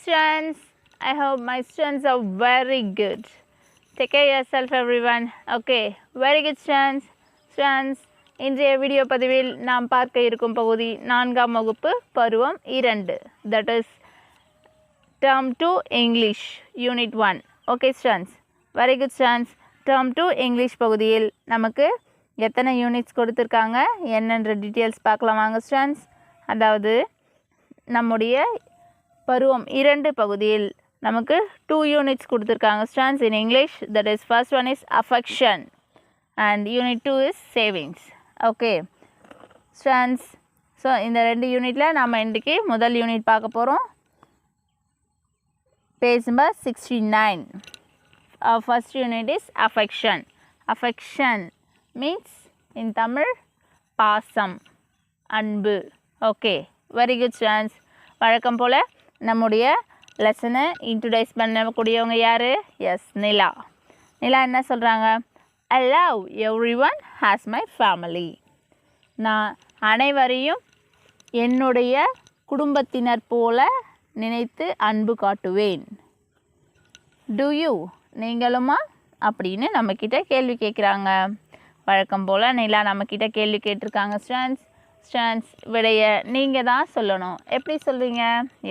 students. I hope my students are very good. Take care of yourself everyone. Okay, very good students. Students, இன்றைய video பதிவில் நாம் பார்க்க இருக்கும் பகுதி 4ஆம் வகுப்பு பருவம் 2. That is Term 2 English Unit 1. Okay students, very good students. Term 2 English பகுதியில் நமக்கு எத்தனை யூனிட்ஸ் கொடுத்திருக்காங்க என்னென்ற டீடைல்ஸ் பார்க்கலாம் வாங்க students. அதாவது நம்முடைய பருவம் 2 பகுதியில் நமக்கு 2 யூனிட்ஸ் கொடுத்திருக்காங்க students in English. That is first one is affection and unit 2 is savings. Okay students, so இந்த ரெண்டு யூனிட்ல நாம இன்னைக்கு முதல் யூனிட் பார்க்க போறோம். Page number 69. Our first unit is affection. Affection means in Tamil பாசம், அன்பு. Okay, very good students. வழக்கம் போல நம்முடைய லெசனை இன்ட்ரோடியூஸ் பண்ணக்கூடியவங்க யாரு? எஸ், நிலா. நிலா என்ன சொல்கிறாங்க? I love everyone as my family. நான் அனைவரையும் என்னுடைய குடும்பத்தினர் போல நினைத்து அன்பு காட்டுவேன். Do you? நீங்களுமா? அப்படின்னு நம்மக்கிட்ட கேள்வி கேட்குறாங்க. வழக்கம் போல் நிலா நம்மக்கிட்ட கேள்வி கேட்டிருக்காங்க ஸ்டூடெண்ட்ஸ். விடைய நீங்கள் தான் சொல்லணும். எப்படி சொல்கிறீங்க?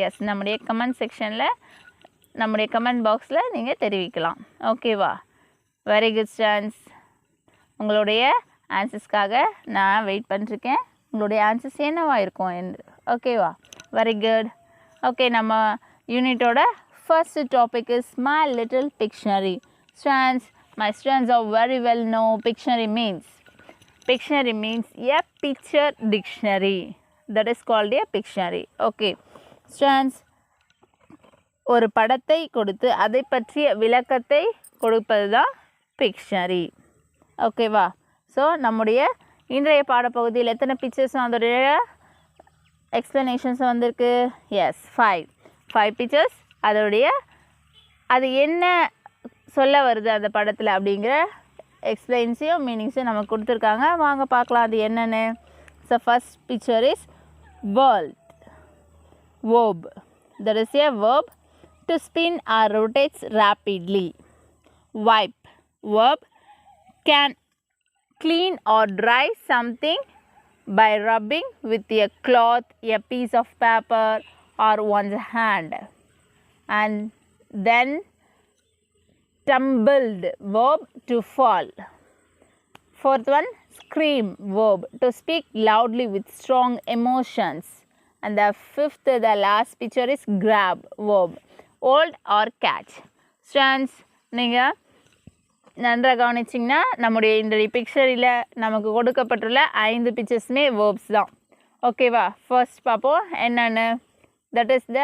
எஸ், நம்முடைய கமெண்ட் செக்ஷனில் நம்முடைய கமெண்ட் பாக்ஸில் நீங்கள் தெரிவிக்கலாம். ஓகேவா? Very good students. உங்களுடைய ஆன்சர்ஸ்க்காக நான் வெயிட் பண்ணிருக்கேன். உங்களுடைய ஆன்சர்ஸ் என்னவா இருக்கும் என்று. ஓகேவா? Very good. ஓகே, நம்ம யூனிட்டோட first topic is my little pictionary. Students, my students are very well know Pictionary means. Pictionary means a picture dictionary. That is called a Pictionary. Okay students, ஒரு படத்தை கொடுத்து அதை பற்றிய விளக்கத்தை கொடுப்பது தான் Pictionary. ஓகேவா? ஸோ நம்முடைய இன்றைய பாடப்பகுதியில் எத்தனை பிக்சர்ஸ் அதோடைய எக்ஸ்ப்ளனேஷன்ஸ் வந்திருக்கு? Yes, 5 pictures. அதோடைய அது என்ன சொல்ல வருது அந்த படத்தில் அப்படிங்கிற எக்ஸ்பிளைன்ஸையும் மீனிங்ஸையும் நமக்கு கொடுத்துருக்காங்க. வாங்க பார்க்கலாம் அது என்னென்னு. So first picture is world. verb. That is a verb to spin or rotates rapidly. Wipe. Verb can clean or dry something by rubbing with a cloth, a piece of paper or one's hand. And then tumbled, verb to fall. Fourth one, scream, verb to speak loudly with strong emotions. And the fifth, the last picture is grab, verb, hold or catch. Students, நீங்கள் நன்றாக கவனிச்சிங்கன்னா நம்முடைய இந்த பிக்சரில் நமக்கு கொடுக்கப்பட்டுள்ள 5 பிக்சர்ஸுமே verbs தான். ஓகேவா? ஃபர்ஸ்ட் பார்ப்போம் என்னென்னு. தட் இஸ் த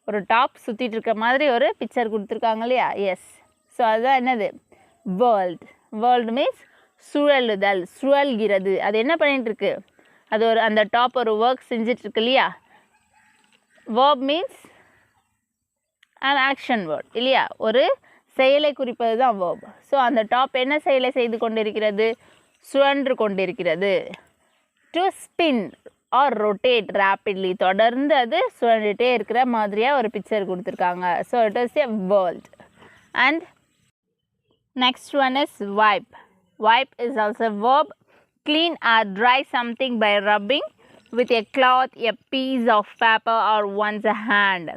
ஒரு டாப் சுற்றிட்டு இருக்க மாதிரி ஒரு பிக்சர் கொடுத்துருக்காங்க இல்லையா? எஸ். ஸோ அதுதான் என்னது? வேர்ல்டு. வேர்ல்டு மீன்ஸ் சுழலுதல், சுழல்கிறது. அது என்ன பண்ணிகிட்ருக்கு? அது ஒரு அந்த டாப் ஒரு ஒர்க் செஞ்சிட்ருக்கு இல்லையா? Verb means an action word இல்லையா? ஒரு செயலை குறிப்பது தான் வேர்ப். ஸோ அந்த டாப் என்ன செயலை செய்து கொண்டிருக்கிறது? சுழன்று கொண்டிருக்கிறது. To spin or rotate rapidly, தொடர்ந்து அது சுழண்டுகிட்டே இருக்கிற மாதிரியாக ஒரு பிக்சர் கொடுத்துருக்காங்க. So it is a world. And next one is wipe. Wipe is also a verb. Clean or dry something by rubbing with a cloth, a piece of paper or one's hand.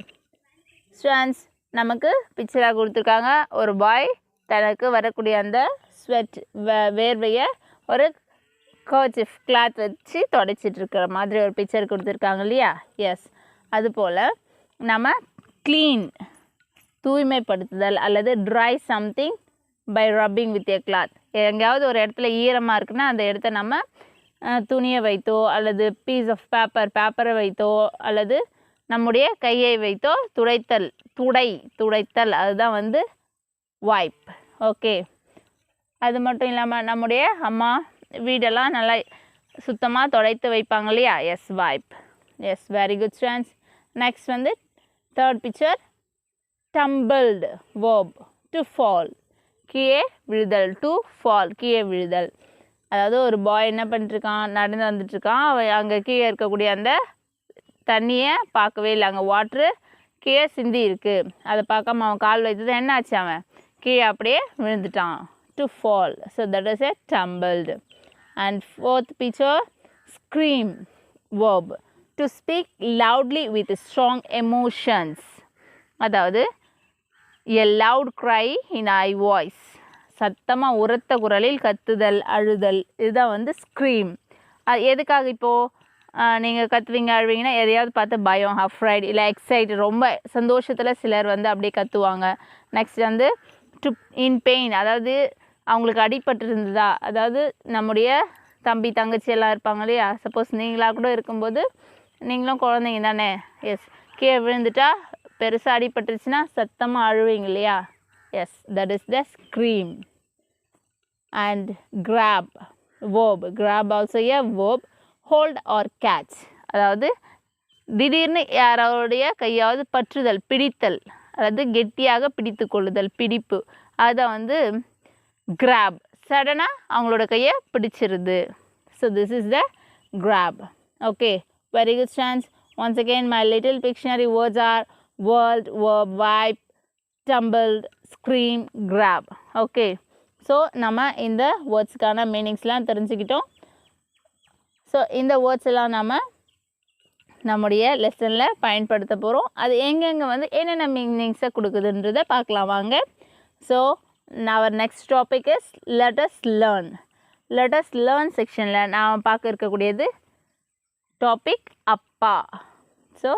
Students, நமக்கு பிக்சராக கொடுத்துருக்காங்க. ஒரு பாய் தனக்கு வரக்கூடிய அந்த sweat வேர்வையை ஒரு kerchief cloth வச்சு தொடச்சிட்டு இருக்கிற மாதிரி ஒரு பிக்சர் கொடுத்துருக்காங்க இல்லையா? எஸ். அதுபோல் நம்ம க்ளீன், தூய்மைப்படுத்துதல் அல்லது dry something by rubbing with a cloth. எங்கேயாவது ஒரு இடத்துல ஈரமாக இருக்குன்னா அந்த இடத்த நம்ம துணியை வைத்தோ அல்லது பீஸ் ஆஃப் பேப்பரை வைத்தோ அல்லது நம்முடைய கையை வைத்தோ துடைத்தல் அதுதான் வந்து வைப். ஓகே, அது மட்டும் இல்லாமல் நம்முடைய அம்மா வீடெல்லாம் நல்லா சுத்தமாக துடைத்து வைப்பாங்க இல்லையா? Yes, wipe. Yes, very good students. Next வந்து third picture, tumbled, verb to fall, கீழே விழுதல். டு ஃபால், கீழே விழுதல். அதாவது ஒரு பாய் என்ன பண்ணிட்டுருக்கான், நடந்து வந்துட்டுருக்கான். அவன் அங்கே கீழே இருக்கக்கூடிய அந்த தண்ணியை பார்க்கவே இல்லை, அங்கே வாட்ரு கீழே சிந்தி இருக்கு. அதை பார்க்காம அவன் கால் வைத்தது என்ன ஆச்சு, அவன் கீழே அப்படியே விழுந்துட்டான். To fall. So that is a tumbled. And fourth picture, scream verb. To speak loudly with strong emotions. அதாவது a loud cry in high voice. சத்தமாக உரத்த குரலில் கத்துதல், அழுதல், இதுதான் வந்து ஸ்க்ரீம். எதுக்காக இப்போது நீங்கள் கத்துவீங்க அழுவீங்கன்னா எதையாவது பார்த்து பயம், அஃப்ரைட் இல்லை எக்ஸைட், ரொம்ப சந்தோஷத்தில் சிலர் வந்து அப்படியே கத்துவாங்க. நெக்ஸ்ட் வந்து டு இன் பெயின், அதாவது அவங்களுக்கு அடிபட்டு இருந்ததா, அதாவது நம்முடைய தம்பி தங்கச்சி எல்லாம் இருப்பாங்க இல்லையா, சப்போஸ் நீங்களாக கூட இருக்கும்போது நீங்களும் குழந்தைங்க தானே, எஸ் கீழே விழுந்துட்டா பெருசாக அடிபட்டுருச்சுன்னா சத்தமாக அழுவீங்க இல்லையா, S that is the scream. And grab verb. grab also a verb. hold or catch, அதாவது திடீர்னு யாரோடைய கையாவது பற்றுதல், பிடித்தல், அதாவது கெட்டியாக பிடித்து கொள்ளுதல், பிடிப்பு, அதை வந்து grab. சடனாக அவங்களோட கையை பிடிச்சிருது. So this is the grab. Okay, very good students. Once again my little pictionary words are world, verb, wipe, tumbled, scream, grab. Okay, so நம்ம இந்த வேர்ட்ஸ்க்கான மீனிங்ஸ்லாம் தெரிஞ்சுக்கிட்டோம். ஸோ இந்த வேர்ட்ஸ் எல்லாம் நம்ம நம்முடைய லெசனில் பயன்படுத்த போகிறோம். அது எங்கெங்கே வந்து என்னென்ன மீனிங்ஸை கொடுக்குதுன்றதை பார்க்கலாம் வாங்க. So our next topic is let us learn. let us learn செக்ஷனில் நான் பார்க்க இருக்கக்கூடியது டாபிக் அப்பா. ஸோ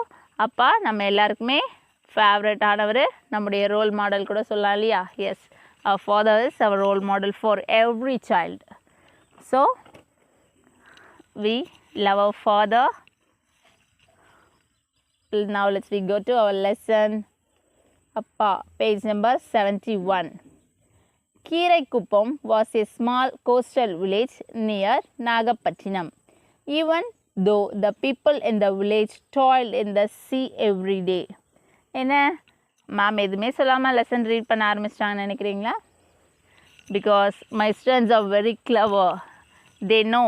அப்பா நம்ம எல்லாருக்குமே ஃபேவரட் ஆனவர், நம்முடைய ரோல் மாடல் கூட சொல்லலாம் இல்லையா. Yes, our father is our role model for every child. So we love our father. Now let's we go to our lesson. Appa, page number 71. Kiraikuppam was a small coastal village near Nagapattinam. Even though the people in the village toiled in the sea every day. என்ன ma'am எதுவுமே சொல்லாமல் lesson read பண்ண ஆரம்பிச்சிட்டாங்கன்னு நினைக்கிறீங்களா? Because my students are very clever. They know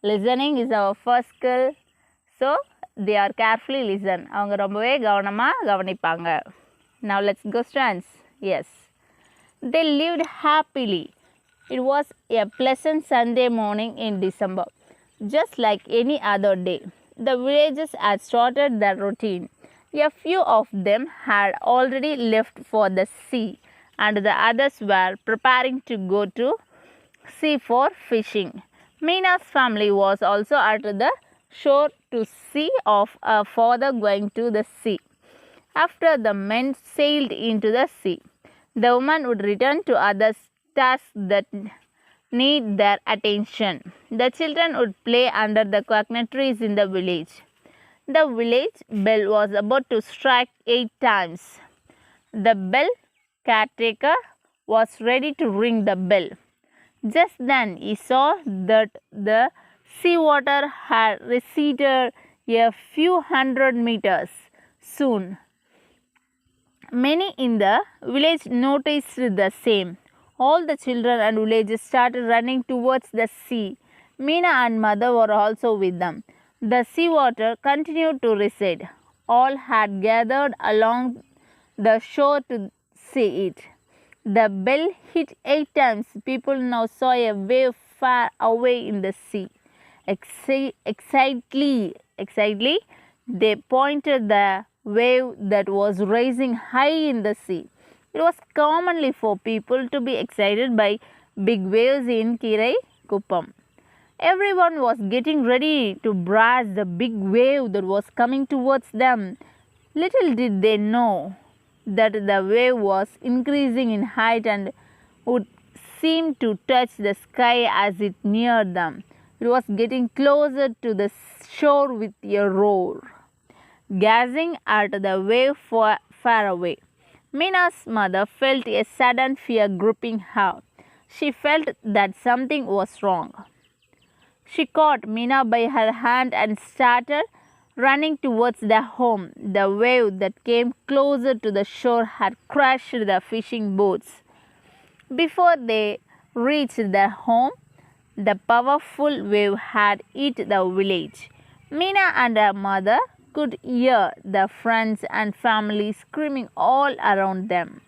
listening is our first skill. So they are carefully listen. அவங்க ரொம்பவே கவனமாக கவனிப்பாங்க. Now let's go students. Yes, they lived happily. It was a pleasant Sunday morning in December. Just like any other day, the villagers had started their routine. A few of them had already left for the sea, and the others were preparing to go to sea for fishing. Mina's family was also at the shore to see of her father going to the sea. After the men sailed into the sea, the woman would return to other tasks that need their attention. The children would play under the coconut trees in the village. The village bell was about to strike 8 times. The bell caretaker was ready to ring the bell. Just then he saw that the seawater had receded a few hundred meters. Soon, many in the village noticed the same. All the children and villagers started running towards the sea. Meena and mother were also with them. The seawater continued to recede. All had gathered along the shore to see it. The bell hit 8 times. People now saw a wave far away in the sea. Excitedly, they pointed the wave that was rising high in the sea. It was commonly for people to be excited by big waves in Kiraikuppam. Everyone was getting ready to brace the big wave that was coming towards them. Little did they know that the wave was increasing in height and would seem to touch the sky as it neared them. It was getting closer to the shore with a roar. Gazing at the wave far away, Mina's mother felt a sudden fear gripping her. She felt that something was wrong. She caught Mina by her hand and started running towards their home. The wave that came closer to the shore had crushed the fishing boats. Before they reached their home, the powerful wave had hit the village. Mina and her mother could hear the friends and family screaming all around them.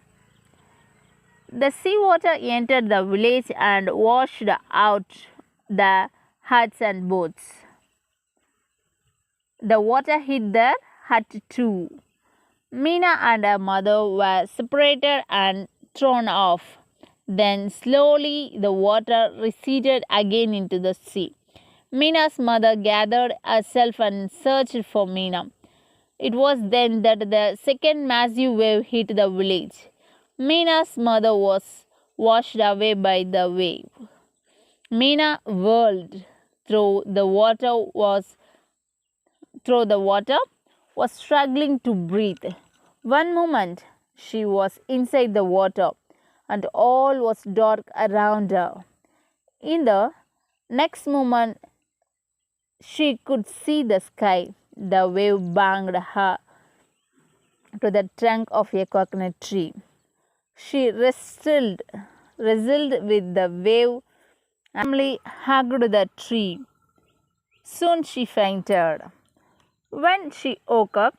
The seawater entered the village and washed out the huts and boats. The water hit their hut too. Meena and her mother were separated and thrown off. Then slowly the water receded again into the sea. Meena's mother gathered herself and searched for Meena. It was then that the second massive wave hit the village. Meena's mother was washed away by the wave. Meena whirled through the water was struggling to breathe. One moment she was inside the water and all was dark around her. In the next moment she could see the sky. The wave banged her to the trunk of a coconut tree. She wrestled with the wave and firmly hugged the tree. Soon she fainted. When she woke up,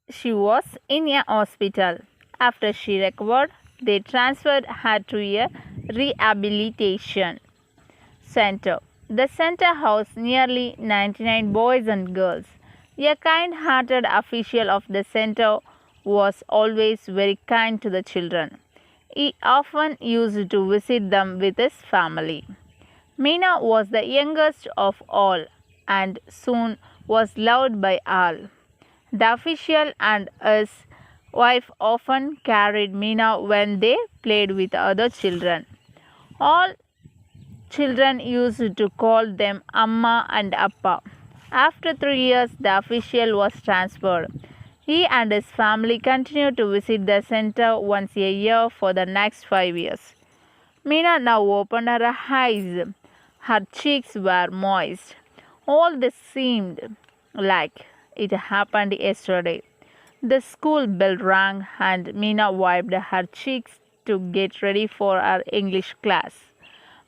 she was in a hospital. After she recovered, they transferred her to a rehabilitation center. The center housed nearly 99 boys and girls. A kind-hearted official of the center was always very kind to the children. He often used to visit them with his family. Meena was the youngest of all and soon was loved by all. The official and his wife often carried Meena when they played with other children. All children used to call them Amma and Appa. After 3 years, the official was transferred. He and his family continued to visit the center once a year for the next 5 years. Meena now opened her eyes. Her cheeks were moist. All this seemed like it happened yesterday. The school bell rang and Meena wiped her cheeks to get ready for her English class.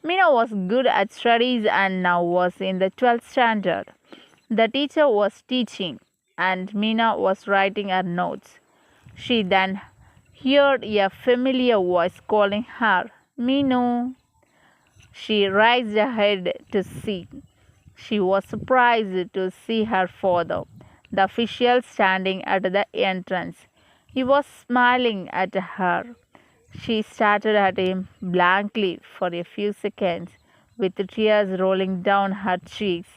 Meena was good at studies and now was in the 12th standard. The teacher was teaching and Meena was writing her notes. She then heard a familiar voice calling her, "Meenu." She raised her head to see. She was surprised to see her father, the official, standing at the entrance. He was smiling at her. She stared at him blankly for a few seconds, with tears rolling down her cheeks.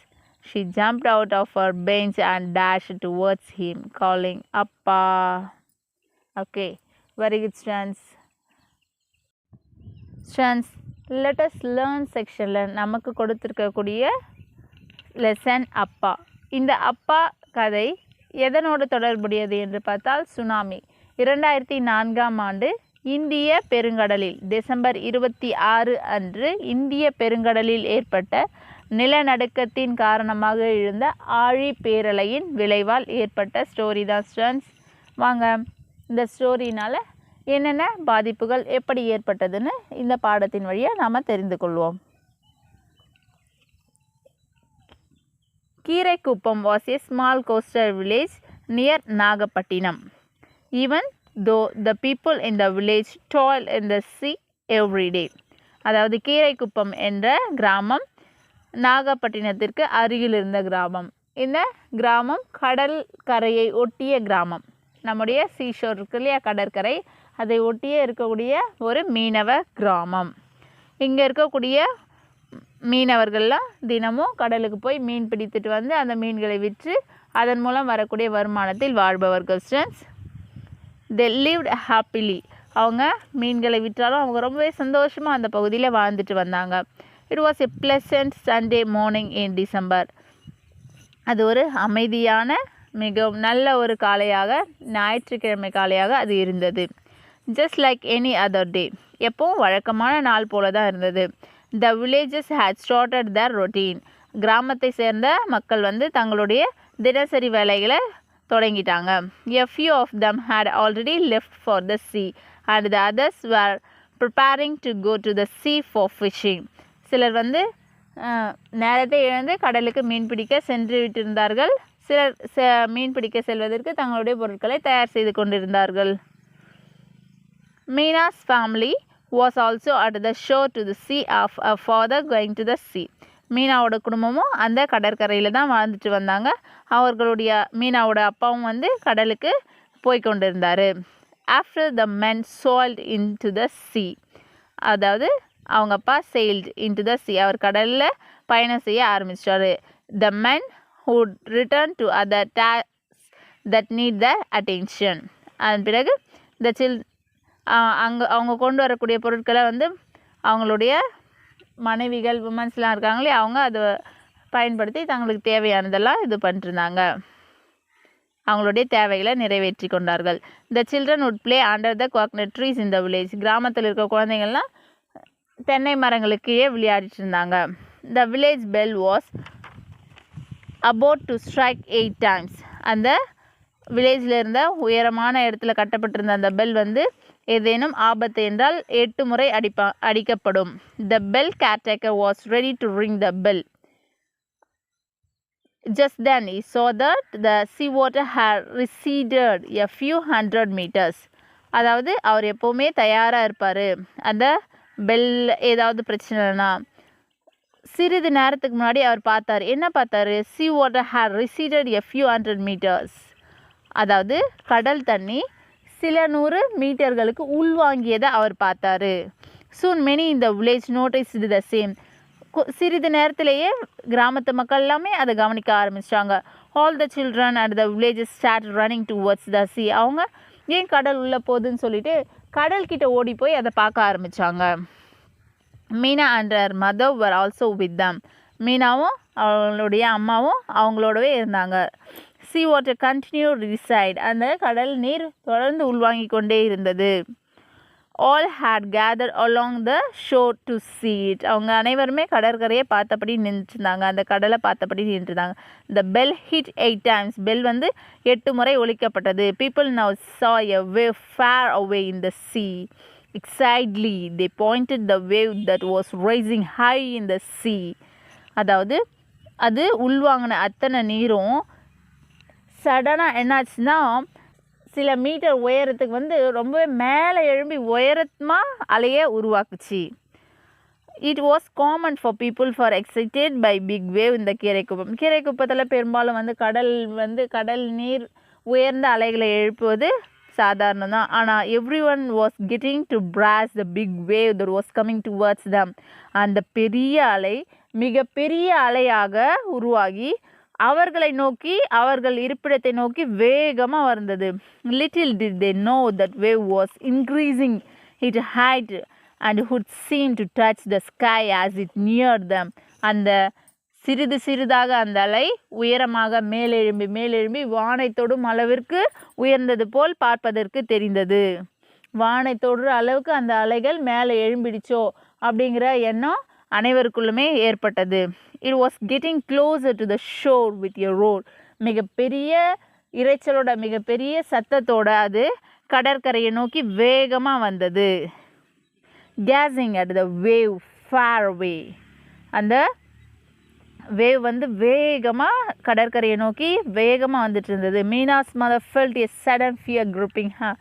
She jumped out of her bench and dashed towards him, calling, "Appa." Okay, very good, students. Students, let us learn செக்ஷனில் நமக்கு கொடுத்துருக்கக்கூடிய lesson அப்பா. இந்த அப்பா கதை எதனோடு தொடர்புடையது என்று பார்த்தால் சுனாமி. 2004ஆம் ஆண்டு இந்திய பெருங்கடலில் டிசம்பர் 26 அன்று இந்திய பெருங்கடலில் ஏற்பட்ட நிலநடுக்கத்தின் காரணமாக எழுந்த ஆழி பேரலையின் விளைவால் ஏற்பட்ட ஸ்டோரி தான் ஸ்டூடெண்ட்ஸ். வாங்க இந்த ஸ்டோரினால் என்னென்ன பாதிப்புகள் எப்படி ஏற்பட்டதுன்னு இந்த பாடத்தின் வழியாக நாம் தெரிந்து கொள்வோம். Keeraikuppam was a small coastal village near Nagapattinam. Even though the people in the village toiled in the sea every day. அதாவது கீரைக்குப்பம் என்ற கிராமம் நாகப்பட்டினத்திற்கு அருகில் இருந்த கிராமம். இந்த கிராமம் கடல் கரையை ஒட்டிய கிராமம். நம்முடைய சீஷோர் இருக்கு இல்லையா, கடற்கரை, அதை ஒட்டியே இருக்கக்கூடிய ஒரு மீனவ கிராமம். இங்கே இருக்கக்கூடிய மீனவர்கள்லாம் தினமும் கடலுக்கு போய் மீன் பிடித்துட்டு வந்து அந்த மீன்களை விற்று அதன் மூலம் வரக்கூடிய வருமானத்தில் வாழ்பவர்கள் ஸ்டூடெண்ட்ஸ். they lived happily. அவங்க மீன்களை விற்றாலும் அவங்க ரொம்பவே சந்தோஷமாக அந்த பகுதியில் வாழ்ந்துட்டு வந்தாங்க. it was a pleasant Sunday morning in December. அது ஒரு அமைதியான மிகவும் நல்ல ஒரு காலையாக, ஞாயிற்றுக்கிழமை காலையாக அது இருந்தது. just like any other day. எப்பவும் வழக்கமான நாள் போல தான் இருந்தது. the villagers had started their routine. கிராமத்தை சேர்ந்த மக்கள் வந்து தங்களுடைய தினசரி வேலைகளை தொடங்கிட்டாங்க. a few of them had already left for the sea and the others were preparing to go to the sea for fishing. சிலர் வந்து நேரத்தை இழந்து கடலுக்கு மீன் பிடிக்க சென்று விட்டிருந்தார்கள். சிலர் மீன் பிடிக்க செல்வதற்கு தங்களுடைய பொருட்களை தயார் செய்து கொண்டிருந்தார்கள். Meena's family was also at the shore to the sea of her father going to the sea. மீனாவோட குடும்பமும் அந்த கடற்கரையில் தான் வாழ்ந்துட்டு வந்தாங்க. மீனாவோட அப்பாவும் வந்து கடலுக்கு போய் கொண்டிருந்தார். After the men sailed into the sea, அதாவது அவங்க அப்பா sailed into the sea, அவர் கடலில் பயணம் செய்ய ஆரம்பிச்சிட்டாரு. The men would return to other tasks that need their attention. அதன் பிறகு அவங்க கொண்டு வரக்கூடிய பொருட்களை வந்து அவங்களுடைய மனைவிகள் உமன்ஸ்லாம் இருக்காங்களே அவங்க அதை பயன்படுத்தி தங்களுக்கு தேவையானதெல்லாம் இது பண்ணிருந்தாங்க. அவங்களுடைய தேவைகளை நிறைவேற்றி கொண்டார்கள். The children would play under the coconut trees in the village. கிராமத்தில் இருக்க குழந்தைங்கள்லாம் தென்னை மரங்களுக்கு கீழே விளையாடிட்டு இருந்தாங்க. The village bell was about to strike 8 times. அந்த வில்லேஜில் இருந்த உயரமான இடத்துல கட்டப்பட்டிருந்த அந்த பெல் வந்து ஏதேனும் ஆபத்து என்றால் 8 முறை அடிக்கப்படும். The bell caretaker was ready to ring the bell. Just then he saw that the sea water had receded a few hundred meters. அதாவது அவர் எப்போவுமே தயாராக இருப்பார். அந்த பெல் ஏதாவது பிரச்சனைனா சிறிது நேரத்துக்கு முன்னாடி அவர் பார்த்தார். என்ன பார்த்தாரு? sea water had receded a few hundred meters. அதாவது கடல் தண்ணி சில 100 மீட்டர்களுக்கு உள்வாங்கியதை அவர் பார்த்தாரு. Soon many in the village noticed the same. சிறிது நேரத்திலேயே கிராமத்து மக்கள் எல்லாமே அதை கவனிக்க ஆரம்பிச்சிட்டாங்க. All the children at the village started running towards the sea. அவங்க ஏன் கடல் உள்ள போகுதுன்னு சொல்லிட்டு கடல் கிட்ட ஓடி போய் அதை பார்க்க ஆரம்பிச்சாங்க. Meena and her mother were also with them. மீனாவும் அவங்களுடைய அம்மாவும் அவங்களோடவே இருந்தாங்க. Sea water continued to recede. அந்த கடல் நீர் தொடர்ந்து உள்வாங்கி கொண்டே இருந்தது. All had gathered along the shore to see it. அவங்க அனைவருமே கடற்கரையை பார்த்தபடி நின்றுருந்தாங்க. அந்த கடலை பார்த்தபடி நின்றுருந்தாங்க. The bell hit 8 times. Bell வந்து 8 முறை ஒலிக்கப்பட்டது. People now saw a wave far away in the sea. Excitedly they pointed the wave that was rising high in the sea. அதாவது அது உள்வாங்கின அத்தனை நீரும் சடனாக என்னாச்சுன்னா சில மீட்டர் உயரத்துக்கு வந்து ரொம்பவே மேலே எழும்பி உயரமாக அலையை உருவாக்குச்சு. It was common for people for excited by big wave இந்த கீரைக்குப்பம். கீரைக்குப்பத்தில் பெரும்பாலும் வந்து கடல் நீர் உயர்ந்த அலைகளை எழுப்புவது சாதாரணம் தான். ஆனால் everyone was getting to brace the big wave that was coming towards them. அந்த பெரிய அலை மிகப்பெரிய அலையாக உருவாகி அவர்களை நோக்கி அவர்கள் இருப்பிடத்தை நோக்கி வேகமாக வந்தது. Little did they know that wave was increasing its height and would seem to touch the sky as it neared them. அந்த சிறிதாக அந்த அலை உயரமாக மேலெழும்பி வானை தொடும் அளவிற்கு உயர்ந்தது போல் பார்ப்பதற்கு தெரிந்தது. வானை தொடுற அளவுக்கு அந்த அலைகள் மேலே எழும்பிடுச்சோ அப்படிங்கிற எண்ணம் அனைவருக்குள்ளுமே ஏற்பட்டது. It was getting closer to the shore with a roar. மிகப்பெரிய இரைச்சலோட மிகப்பெரிய சத்தத்தோட அது கடற்கரையை நோக்கி வேகமாக வந்தது. Gazing at the wave far away. அந்த வேவ் வந்து வேகமாக கடற்கரையை நோக்கி வேகமாக வந்துட்டு இருந்தது. Meena's mother felt a sudden fear gripping her.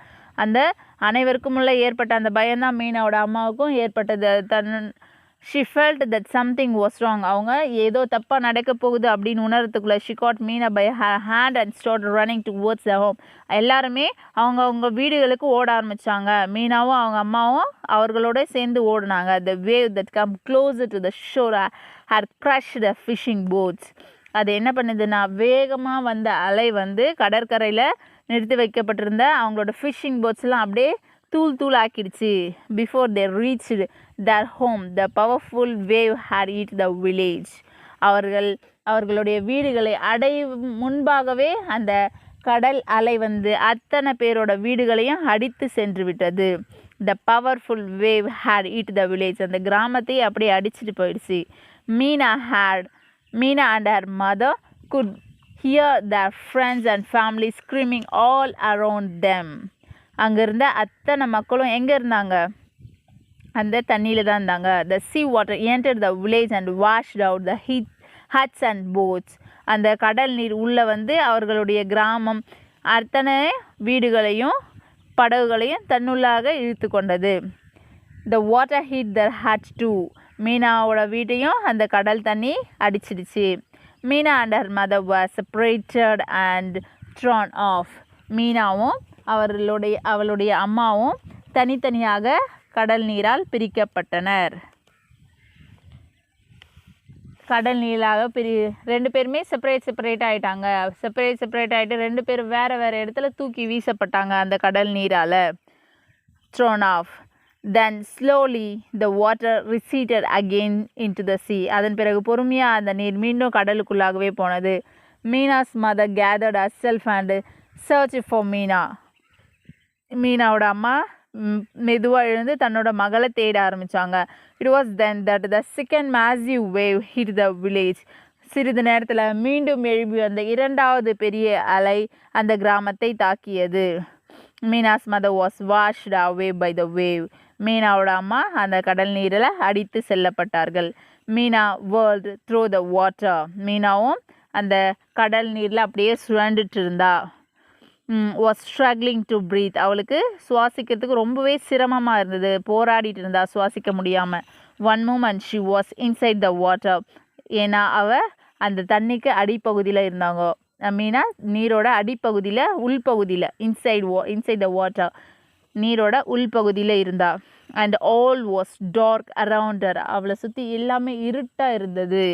அந்த அனைவருக்கும் உள்ள ஏற்பட்ட அந்த பயம்தான் மீனாவோட அம்மாவுக்கும் ஏற்பட்டது. She felt that something was wrong. அவங்க ஏதோ தப்பாக நடக்க போகுது அப்படின்னு உணர்றதுக்குள்ள she caught Meena by her hand and started running towards the home. எல்லாருமே அவங்க வீடுகளுக்கு ஓட ஆரம்பித்தாங்க. மீனாவும் அவங்க அம்மாவும் அவர்களோட சேர்ந்து ஓடினாங்க. The wave that come closer to the shore had crushed the fishing boats. அது என்ன பண்ணுதுன்னா வேகமாக வந்த அலை வந்து கடற்கரையில் நிறுத்தி வைக்கப்பட்டிருந்த அவங்களோட ஃபிஷிங் போட்ஸ்லாம் அப்படியே தூள் ஆக்கிடுச்சு. Before they reached their home, the powerful wave had hit the village. அவர்களுடைய வீடுகளை முன்பாகவே அந்த கடல் அலை வந்து அத்தனை பேரோட வீடுகளையும் அடித்து சென்று விட்டது. The powerful wave had hit the village. அந்த கிராமத்தை அப்படியே அடிச்சுட்டு போயிடுச்சு. Meena and her mother could hear their friends and family screaming all around them. அங்கே இருந்த அத்தனை மக்களும் எங்கே இருந்தாங்க? அந்த தண்ணியில் தான் இருந்தாங்க. The sea water entered the village and washed out the huts and boats. அந்த கடல் நீர் உள்ளே வந்து அவர்களுடைய கிராமம் அத்தனை வீடுகளையும் படகுகளையும் தன்னுள்ளாக இழுத்து கொண்டது. The water hit their hut too. மீனாவோட வீட்டையும் அந்த கடல் தண்ணி அடிச்சிடுச்சு. Meena and her mother were separated and thrown off. மீனாவும் அவளுடைய அம்மாவும் தனித்தனியாக கடல் நீரால் பிரிக்கப்பட்டனர். கடல் நீராக ரெண்டு பேருமே செப்பரேட் ஆகிட்டாங்க. செப்பரேட் ஆகிட்டு ரெண்டு பேரும் வேறு இடத்துல தூக்கி வீசப்பட்டாங்க அந்த கடல் நீரால். thrown off. Then slowly the water receded again into the sea. அதன் பிறகு பொறுமையாக அந்த நீர் மீண்டும் கடலுக்குள்ளாகவே போனது. Meena's mother gathered herself and searched for Meena. மீனாவோட அம்மா மெதுவாக எழுந்து தன்னோட மகளை தேட ஆரம்பித்தாங்க. It was then that the second massive wave hit the village. சிறிது நேரத்தில் மீண்டும் எழுப்பி வந்த இரண்டாவது பெரிய அலை அந்த கிராமத்தை தாக்கியது. Meena's mother was washed away by the wave. மீனாவோட அம்மா அந்த கடல் நீரில் அடித்து செல்லப்பட்டார்கள். Meena whirled through the water. மீனாவும் அந்த கடல் நீரில் அப்படியே சுழண்டுட்டு இருந்தா. was struggling to breathe. அவளுக்கு சுவாசிக்கிறதுக்கு ரொம்பவே சிரமமாக இருந்தது. போராடிட்டு இருந்தா சுவாசிக்க முடியாமல். one moment she was inside the water. ஏன்னா அவள் அந்த தண்ணிக்கு அடிப்பகுதியில் இருந்தாங்க. மீனா நீரோட அடிப்பகுதியில் உள்பகுதியில் இன்சைட் த வாட்டர் நீரோட உள்பகுதியில் இருந்தா. and all was dark around her. அவளை சுற்றி எல்லாமே இருட்டாக இருந்தது.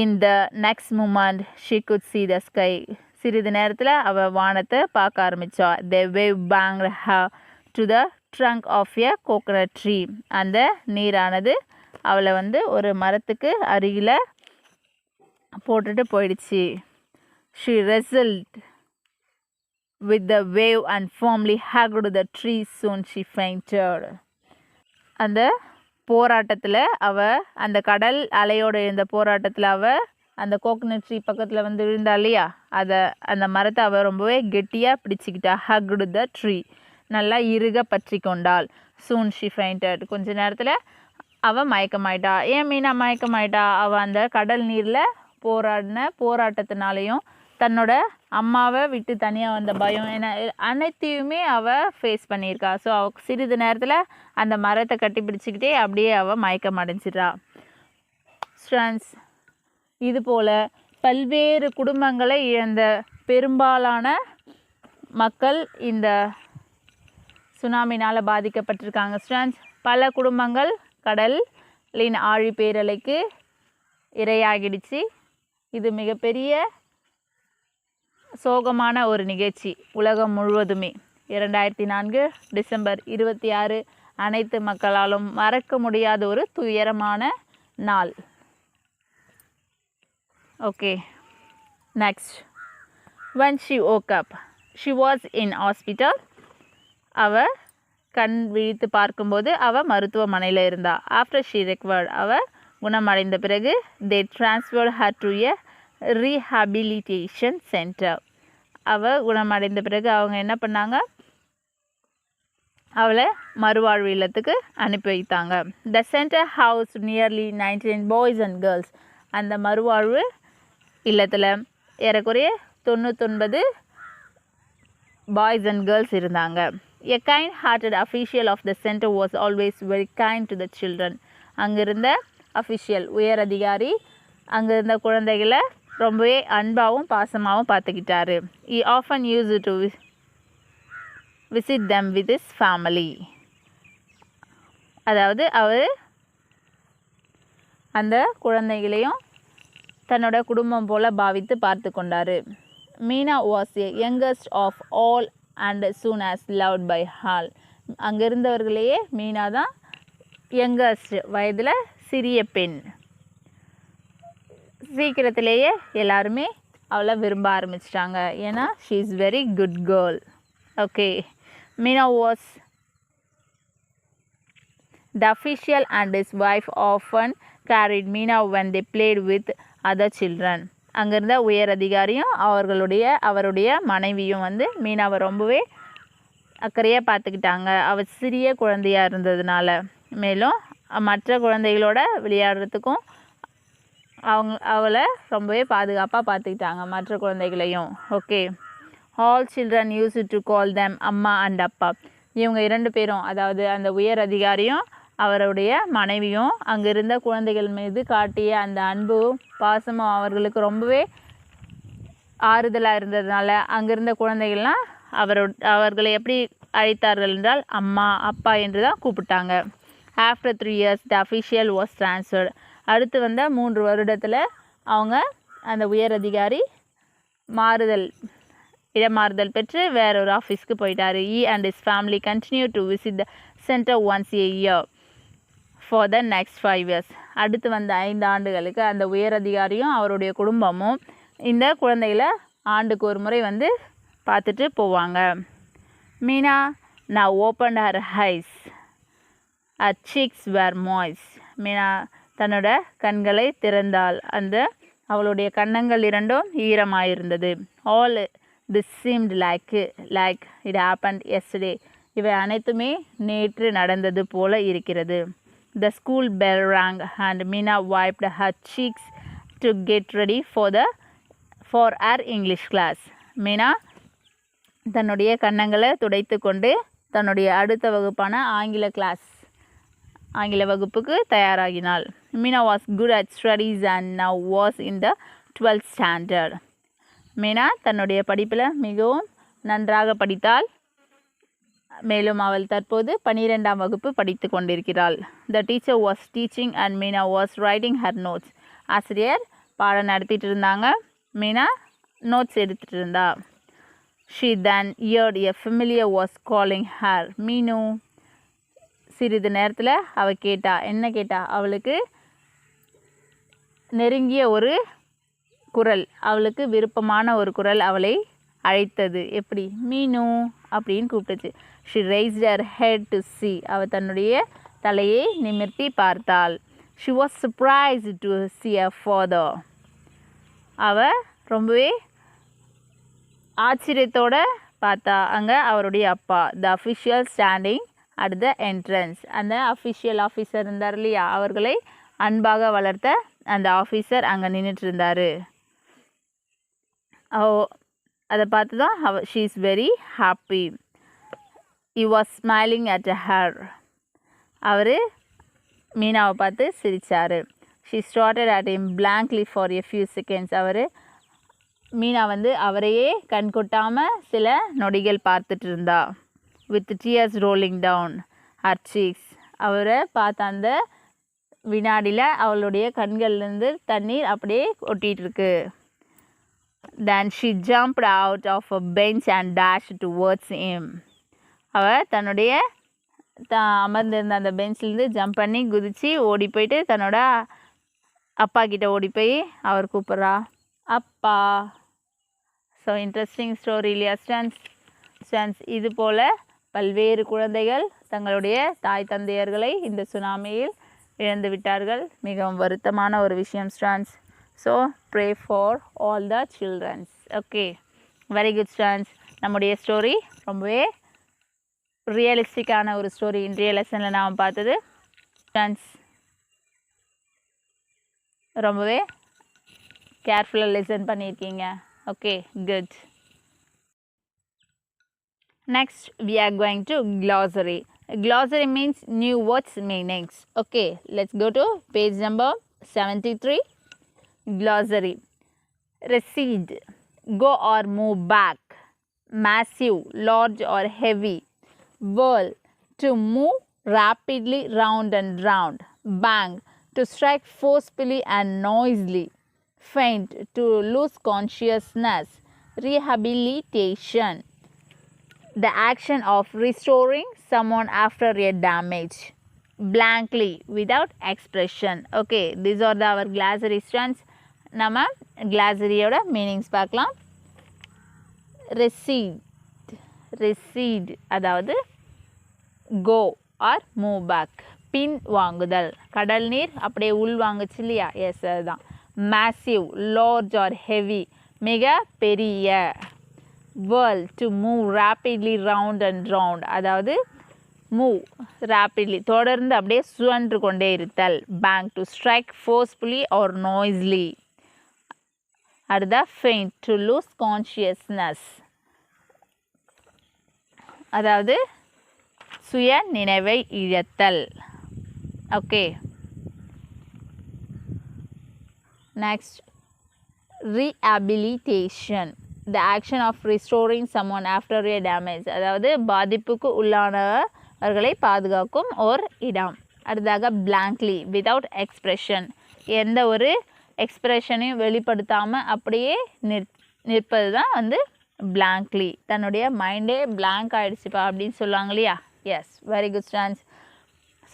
in the next moment she could see the sky. சிறிது நேரத்தில் அவள் வானத்தை பார்க்க ஆரம்பித்தா. the wave banged her to the trunk of a coconut tree. அந்த நீரானது அவளை வந்து ஒரு மரத்துக்கு அருகில் போட்டுட்டு போயிடுச்சு. she wrestled with the wave and firmly hugged the tree. soon she fainted. அந்த போராட்டத்தில் அவள் அந்த கடல் அலையோடு இருந்த போராட்டத்தில் அவள் அந்த கோகனட் ட்ரீ பக்கத்தில் வந்து விழுந்தா இல்லையா, அந்த மரத்தை அவள் ரொம்பவே கெட்டியாக பிடிச்சிக்கிட்டா. hugged the tree. நல்லா இறுக பற்றி கொண்டாள். soon she fainted. கொஞ்ச நேரத்தில் அவள் மயக்கமாயிட்டா. ஏன் மீனா மயக்கமாயிட்டா? அவள் அந்த கடல் நீரில் போராட்டத்தினாலையும் தன்னோட அம்மாவை விட்டு தனியாக வந்த பயம் அனைத்தையுமே அவள் ஃபேஸ் பண்ணியிருக்கா. ஸோ அவள் சிறிது நேரத்தில் அந்த மரத்தை கட்டி பிடிச்சிக்கிட்டே அப்படியே அவள் மயக்கம் அடைஞ்சிட்றா. ஸ்ட்ரென்ஸ் இதுபோல் பல்வேறு குடும்பங்களை இழந்த பெரும்பாலான மக்கள் இந்த சுனாமினால் பாதிக்கப்பட்டிருக்காங்க. ஸ்ட்ரென்ஸ் பல குடும்பங்கள் கடலின் ஆழிப்பேரலைக்கு இரையாகிடுச்சு. இது மிகப்பெரிய சோகமான ஒரு நிகழ்ச்சி உலகம் முழுவதுமே. 2004 டிசம்பர் 26 அனைத்து மக்களாலும் மறக்க முடியாத ஒரு துயரமான நாள். Okay, next. when she woke up she was in hospital. அவள் கண் விழித்து பார்க்கும்போது அவள் மருத்துவமனையில் இருந்தா. after she recovered அவள் குணமடைந்த பிறகு they transferred her to a rehabilitation center. அவள் குணமடைந்த பிறகு அவங்க என்ன பண்ணாங்க, அவளை மறுவாழ்வு இல்லத்துக்கு அனுப்பி வைத்தாங்க. the center housed nearly 19 boys and girls. அந்த மறுவாழ்வு இல்லத்தில் ஏறக்குறைய 99 பாய்ஸ் அண்ட் கேர்ள்ஸ் இருந்தாங்க. a kind-hearted official of the center was always very kind to the children. அங்கிருந்த அஃபிஷியல் உயர் அதிகாரி அங்கிருந்த குழந்தைகளை ரொம்பவே அன்பாகவும் பாசமாகவும் பார்த்துக்கிட்டாரு. he often used to visit them with his family. அதாவது அவர் அந்த குழந்தைகளையும் தன்னோட குடும்பம் போல் பாவித்து பார்த்து கொண்டார். Meena was a youngest of all and soon as loved by all. அங்கே இருந்தவர்களையே மீனா தான் யங்கஸ்ட், வயதில் சிறிய பெண். சீக்கிரத்திலேயே எல்லாருமே அவளை விரும்ப ஆரம்பிச்சிட்டாங்க. ஏன்னா she is very good girl. Okay, Meena was the official and his wife often carried Meena when they played with other children. அங்கிருந்த உயர் அதிகாரியும் அவருடைய மனைவியும் வந்து மீனாவை ரொம்பவே அக்கறையாக பார்த்துக்கிட்டாங்க. அவள் சிறிய குழந்தையாக இருந்ததுனால. மேலும் மற்ற குழந்தைகளோட விளையாடுறதுக்கும் அவளை ரொம்பவே பாதுகாப்பாக பார்த்துக்கிட்டாங்க, மற்ற குழந்தைகளையும். Okay. All children use to call them அம்மா அண்ட் அப்பா. இவங்க 2 பேரும், அதாவது அந்த உயர் அதிகாரியும் அவருடைய மனைவியும் அங்கே இருந்த குழந்தைகள் மீது காட்டிய அந்த அன்பும் பாசமும் அவர்களுக்கு ரொம்பவே ஆறுதலாக இருந்ததுனால அங்கிருந்த குழந்தைகள்லாம் அவர்களை எப்படி அழைத்தார்கள் என்றால் அம்மா அப்பா என்று தான் கூப்பிட்டாங்க. After 3 years the official was transferred. அடுத்து வந்த 3 வருடத்தில் அவங்க அந்த உயர் அதிகாரி இடமாறுதல் பெற்று வேற ஒரு ஆஃபீஸ்க்கு போயிட்டார். He and his family continued to visit the center once a year for the next 5 years. அடுத்து வந்த 5 ஆண்டுகளுக்கு அந்த உயர் அதிகாரியும் அவருடைய குடும்பமும் இந்த குழந்தைகளை ஆண்டுக்கு ஒரு முறை வந்து பார்த்துட்டு போவாங்க. Meena now opened her eyes. Her cheeks were moist. Meena தன்னோட கண்களை திறந்தாள். அவளுடைய கன்னங்கள் 2ம் ஈரமாயிருந்தது. All this seemed like it happened yesterday. இவை அனைத்துமே நேற்று நடந்தது போல இருக்கிறது. The school bell rang and Meena wiped her cheeks to get ready for her English class. Meena தன்னுடைய கன்னங்களை துடைத்து கொண்டு தன்னுடைய அடுத்த வகுப்பான ஆங்கில வகுப்புக்கு தயாராகினாள். Meena was good at studies and now was in the 12th standard. Meena தன்னுடைய படிப்பில் மிகவும் நன்றாக படித்தாள். மேலும் அவள் தற்போது 12ஆம் வகுப்பு படித்து கொண்டிருக்கிறாள். The teacher was teaching and Meena was writing her notes. ஆசிரியர் பாடம் நடத்திட்டு இருந்தாங்க, மீனா நோட்ஸ் எடுத்துகிட்டு இருந்தா. She then heard a familiar was calling her Meenu. சிறிது நேரத்தில் அவள் என்ன கேட்டா? அவளுக்கு நெருங்கிய ஒரு குரல், அவளுக்கு விருப்பமான ஒரு குரல் அவளை அழைத்தது. எப்படி? மீனு அப்படின்னு கூப்பிட்டுச்சு. She raised her head to see. அவள் தன்னுடைய தலையை நிமிர்த்தி பார்த்தாள். She was surprised to see her father. அவள் ரொம்பவே ஆச்சரியத்தோடு பார்த்தா அங்கே அவருடைய அப்பா. The official standing at the entrance. அந்த அஃபிஷியல் ஆஃபீஸர் இருந்தார் இல்லையா, அவர்களை அன்பாக வளர்த்த அந்த ஆஃபீஸர் அங்கே நின்றுட்டு இருந்தார். அதை பார்த்து தான் she is very happy. He was smiling at her. அவர் மீனாவை பார்த்து சிரித்தார். She started at him blankly for a few seconds. Meena அவரையே கண்கொட்டாமல் சில நொடிகள் பார்த்துட்டு இருந்தா. With tears rolling down her cheeks. அவரை பார்த்த அந்த வினாடியில் அவளுடைய கண்கள்லேருந்து தண்ணீர் அப்படியே ஒட்டிகிட்டு இருக்கு. Then she jumped out of a bench and dashed towards him. அவள் தன்னுடைய அமர்ந்திருந்த அந்த பெஞ்சிலேருந்து ஜம்ப் பண்ணி குதித்து ஓடி போயிட்டு தன்னோட அப்பா கிட்ட ஓடி போய் அவர் கூப்பிட்றா, அப்பா. ஸோ இன்ட்ரெஸ்டிங் ஸ்டோரி இல்லையா ஸ்டூடெண்ட்ஸ்? இது போல் பல்வேறு குழந்தைகள் தங்களுடைய தாய் தந்தையர்களை இந்த சுனாமியில் இழந்து விட்டார்கள். மிகவும் வருத்தமான ஒரு விஷயம் students. So pray for all the childrens. Okay, very good students. நம்முடைய ஸ்டோரி ரொம்பவே ரியலிஸ்டிக்கான ஒரு ஸ்டோரி இன்றைய லெசனில் நாம் பார்த்தது. ஸ்டூடெண்ட்ஸ் ரொம்பவே கேர்ஃபுல்லாக லிசன் பண்ணியிருக்கீங்க. Okay, good. Next we are going to glossary. Glossary means new words meanings. Okay, let's go to page number 73. Glossary. Recede, go or move back. Massive, large or heavy. Whirl, to move rapidly round and round. Bang, to strike forcefully and noisily. Faint, to lose consciousness. Rehabilitation, the action of restoring someone after a damage. Blankly, without expression. Okay, these are our glossary strands. நம்ம glossary-யோட meanings பார்க்கலாம். Recede அதாவது go or move back. பின் வாங்குதல். கடல் நீர் அப்படியே உள் வாங்குச்சு இல்லையா? S, அதுதான். Massive, large or heavy, மிக பெரிய. Whirl, to move rapidly round and round, அதாவது மூவ் ரேப்பிட்லி தொடர்ந்து அப்படியே சுழன்று கொண்டே இருத்தல். Bang to strike forcefully or noisily. அடுத்த ஃபெயிண்ட் டு லூஸ் கான்ஷியஸ்னஸ், அதாவது சுய நினைவை இழத்தல். Okay, next rehabilitation, the action of restoring someone after a damage, அதாவது பாதிப்புக்கு உள்ளானவர்களை பாதுகாக்கும் ஓர் இடம். அடுத்ததாக பிளாங்க்லி விதவுட் எக்ஸ்பிரஷன், எந்த ஒரு எக்ஸ்பிரஷனையும் வெளிப்படுத்தாமல் அப்படியே நிற்பது தான் வந்து பிளாங்க்லி. தன்னுடைய மைண்டே பிளாங்க் ஆகிடுச்சுப்பா அப்படின்னு சொல்லுவாங்க இல்லையா. Yes, very good students.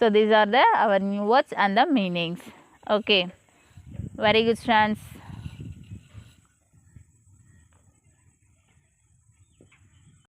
So these are the our new words and the meanings. Okay, very good students.